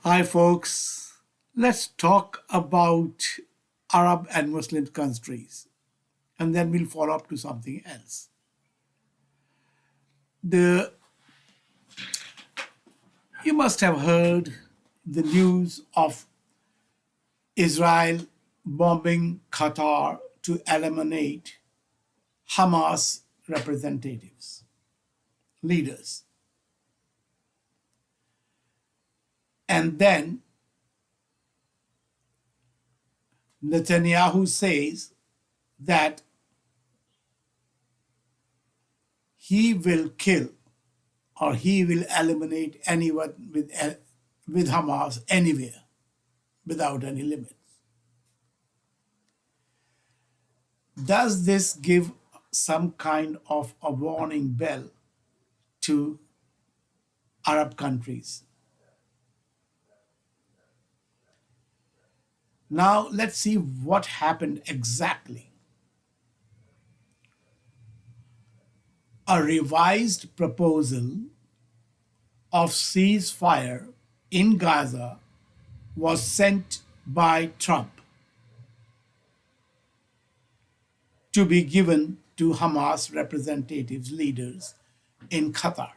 Hi, folks. Let's talk about Arab and Muslim countries, and then we'll follow up to something else. The You must have heard the news of Israel bombing Qatar to eliminate Hamas representatives, leaders. And then Netanyahu says that he will kill or he will eliminate anyone with Hamas anywhere without any limits. Does this give some kind of a warning bell to Arab countries? Now, let's see what happened exactly. A revised proposal of ceasefire in Gaza was sent by Trump to be given to Hamas representatives, leaders in Qatar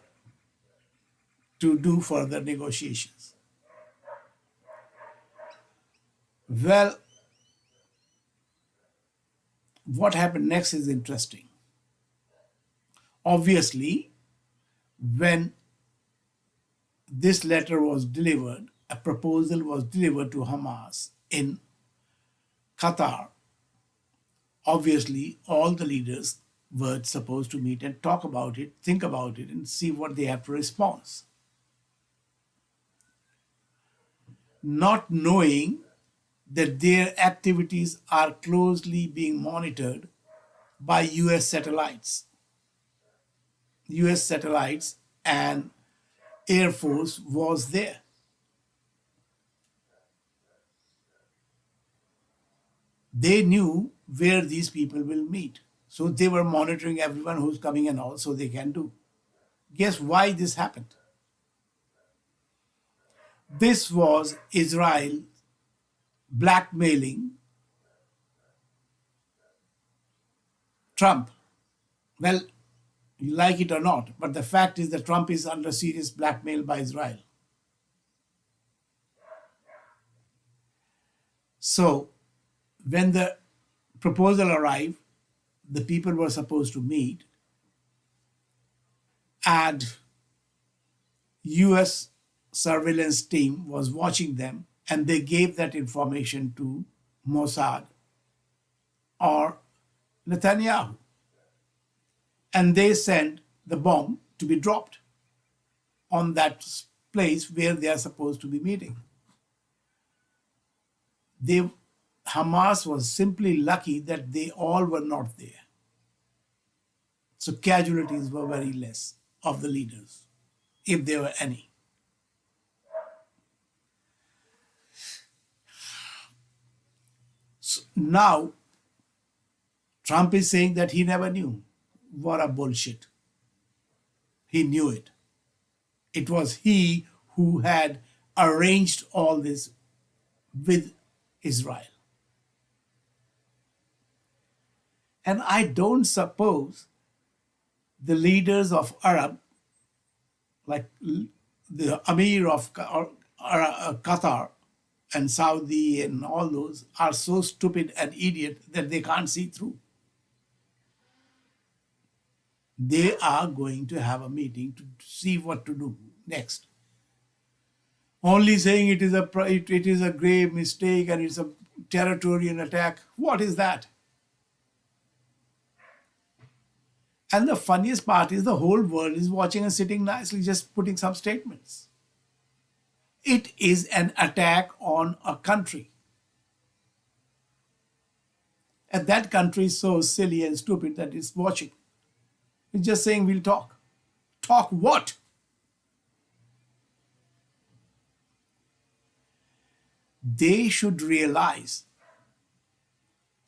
to do further negotiations. Well, what happened next is interesting. Obviously, when this letter was delivered, a proposal was delivered to Hamas in Qatar. Obviously, all the leaders were supposed to meet and talk about it, think about it, and see what they have to respond. Not knowing that their activities are closely being monitored by US satellites. US satellites and Air Force was there. They knew where these people will meet. So they were monitoring everyone who's coming and all, so they can do. Guess why this happened? This was Israel blackmailing Trump. Well, you like it or not, but the fact is that Trump is under serious blackmail by Israel. So, when the proposal arrived, the people were supposed to meet, and US surveillance team was watching them, and they gave that information to Mossad or Netanyahu. And they sent the bomb to be dropped on that place where they are supposed to be meeting. Hamas was simply lucky that they all were not there. So casualties were very less of the leaders, if there were any. So now, Trump is saying that he never knew. What a bullshit. He knew it. It was he who had arranged all this with Israel. And I don't suppose the leaders of Arab, like the Amir of Qatar and Saudi and all those, are so stupid and idiot that they can't see through. They are going to have a meeting to see what to do next. Only saying it is a grave mistake and it's a territorial attack. What is that? And the funniest part is the whole world is watching and sitting nicely, just putting some statements. It is an attack on a country. And that country is so silly and stupid that it's watching. It's just saying we'll talk. Talk what? They should realize,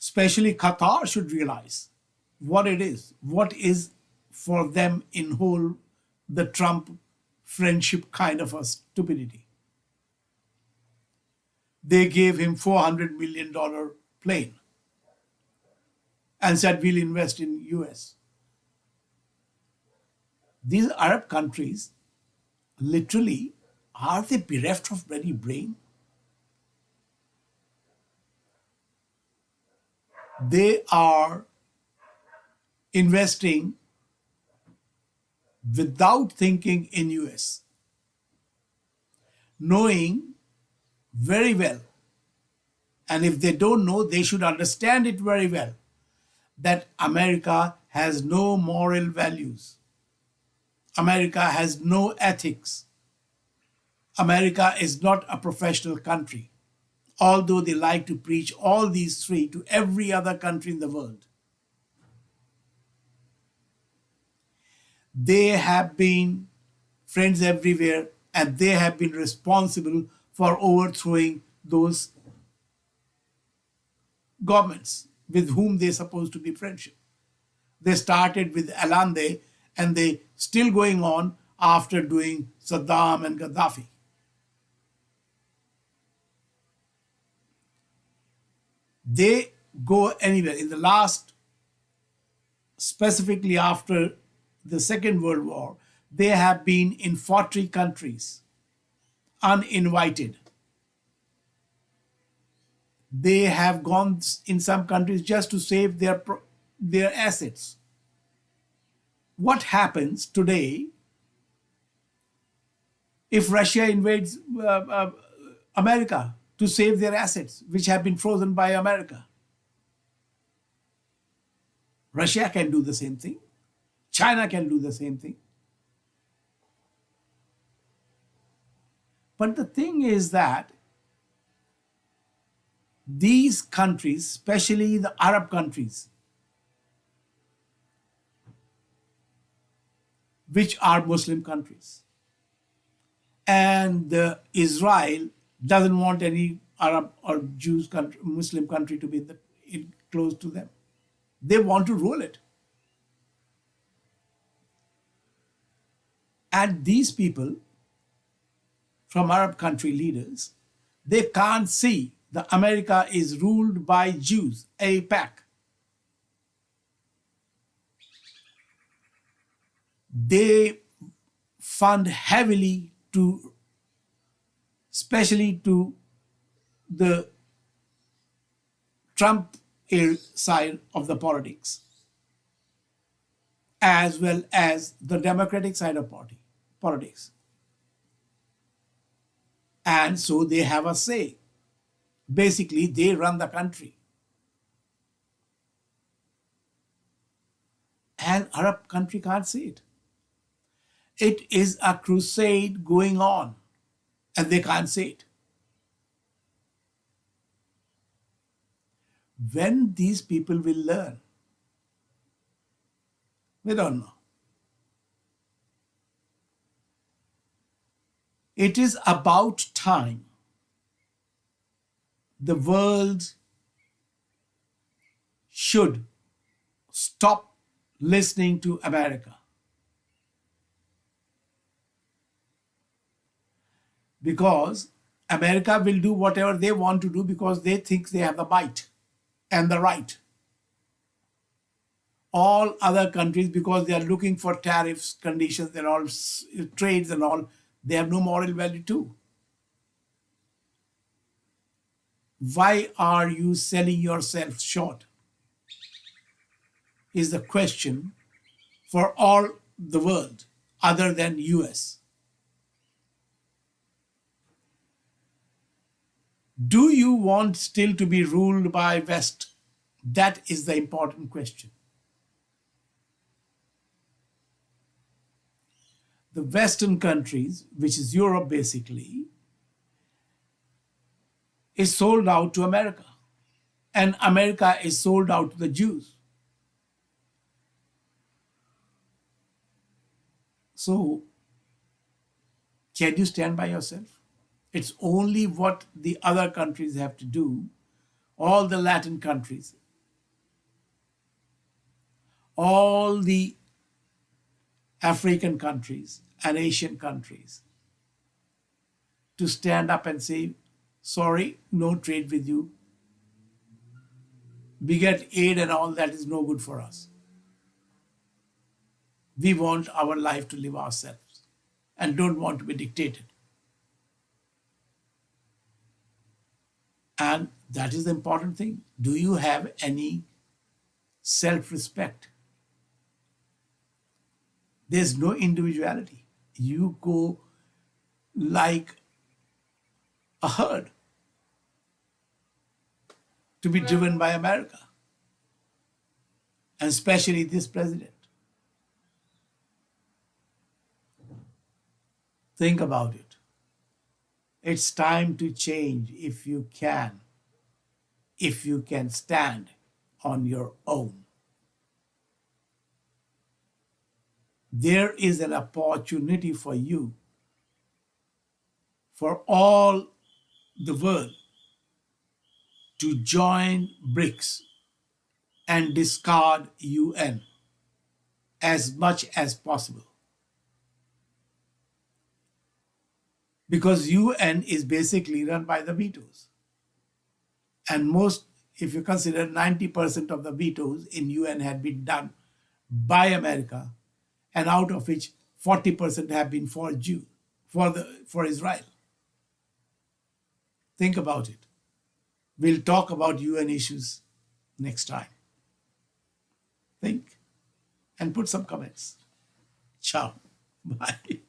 especially Qatar should realize what it is. What is for them in whole the Trump friendship kind of a stupidity. They gave him $400 million plane and said, we'll invest in US. These Arab countries, literally, are they bereft of any brain? They are investing without thinking in US, knowing very well, and if they don't know, they should understand it very well, that America has no moral values. America has no ethics. America is not a professional country, although they like to preach all these three to every other country in the world. They have been friends everywhere, and they have been responsible for overthrowing those governments with whom they're supposed to be friendship. They started with Alande, and they still going on after doing Saddam and Gaddafi. They go anywhere. In the last, specifically after the Second World War, they have been in 40 countries, uninvited. They have gone in some countries just to save their assets. What happens today if Russia invades America to save their assets, which have been frozen by America? Russia can do the same thing. China can do the same thing. But the thing is that these countries, especially the Arab countries, which are Muslim countries, and Israel doesn't want any Arab or Jews country, Muslim country to be close to them. They want to rule it. And these people from Arab country leaders, they can't see that America is ruled by Jews, AIPAC. They fund heavily to, especially to the Trump side of the politics, as well as the Democratic side of politics. And so they have a say. Basically, they run the country. And Arab country can't see it. It is a crusade going on, and they can't see it. When these people will learn, we don't know. It is about time the world should stop listening to America. Because America will do whatever they want to do because they think they have the might and the right. All other countries, because they are looking for tariffs, conditions, and all trades and all, they have no moral value too. Why are you selling yourself short? Is the question for all the world other than US. Do you want still to be ruled by West? That is the important question. The Western countries, which is Europe basically, is sold out to America. And America is sold out to the Jews. So, can you stand by yourself? It's only what the other countries have to do, all the Latin countries, all the African countries and Asian countries, to stand up and say, Sorry, no trade with you. We get aid and all that is no good for us. We want our life to live ourselves and don't want to be dictated. And that is the important thing. Do you have any self respect? There's no individuality. You go like a herd to be driven by America, and especially this president. Think about it. It's time to change if you can stand on your own. There is an opportunity for you, for all the world, to join BRICS and discard UN as much as possible. Because UN is basically run by the vetoes. And most, if you consider 90% of the vetoes in UN had been done by America, and out of which 40% have been for for Israel. Think about it. We'll talk about UN issues next time. Think and put some comments. Ciao. Bye.